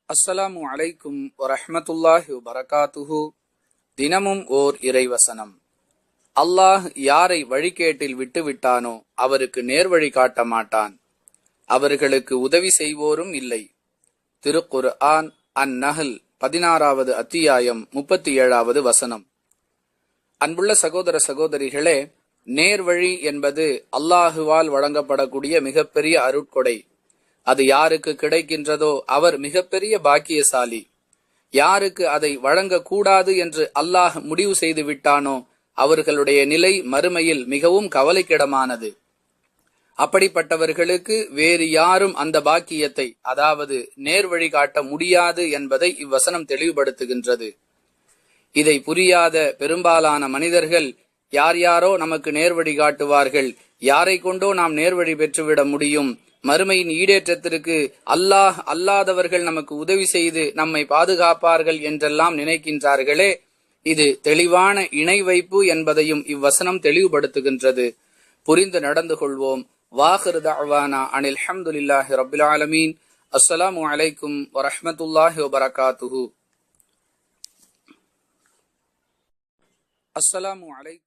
அஸ்ஸலாமு அலைக்கும் வரஹ்மத்துல்லாஹி வபரகாத்துஹு. தினமும் ஓர் இறைவசனம். அல்லாஹ் யாரை வழிகேட்டில் விட்டுவிட்டானோ அவருக்கு நேர்வழி காட்ட மாட்டான், அவர்களுக்கு உதவி செய்வோரும் இல்லை. திருக்குர்ஆன் அன்-நஹ்ல் 16வது அத்தியாயம் 37வது வசனம். அன்புள்ள சகோதர சகோதரிகளே, நேர்வழி என்பது அல்லாஹுவால் வழங்கப்படக்கூடிய மிகப்பெரிய அருட்கொடை. அது யாருக்கு கிடைக்கின்றதோ அவர் மிகப்பெரிய பாக்கியசாலி. யாருக்கு அதை வழங்கக்கூடாது என்று அல்லாஹ் முடிவு செய்து விட்டானோ அவர்களுடைய நிலை மறுமையில் மிகவும் கவலைக்கிடமானது. அப்படிப்பட்டவர்களுக்கு வேறு யாரும் அந்த பாக்கியத்தை, அதாவது நேர்வழி காட்ட முடியாது என்பதை இவ்வசனம் தெளிவுபடுத்துகின்றது. இதை புரியாத பெரும்பாலான மனிதர்கள், யார் யாரோ நமக்கு நேர்வழி காட்டுவார்கள், யாரை கொண்டோ நாம் நேர்வழி பெற்றுவிட முடியும், மறுமையின் ஈடேற்றத்திற்கு அல்லாஹ் அல்லாதவர்கள் நமக்கு உதவி செய்து நம்மை பாதுகாப்பார்கள் என்றெல்லாம் நினைக்கின்றார்களே, இது தெளிவான இணை வைப்பு என்பதையும் இவ்வசனம் தெளிவுபடுத்துகின்றது. புரிந்து நடந்து கொள்வோம். வாஹிரு தஅவானா அனில் ஹம்துலில்லாஹி ரப்பில் ஆலமீன். அஸ்ஸலாமு அலைக்கும் வரஹ்மத்துல்லாஹி வபரகாத்துஹு. அஸ்ஸலாமு அலைக்கும்.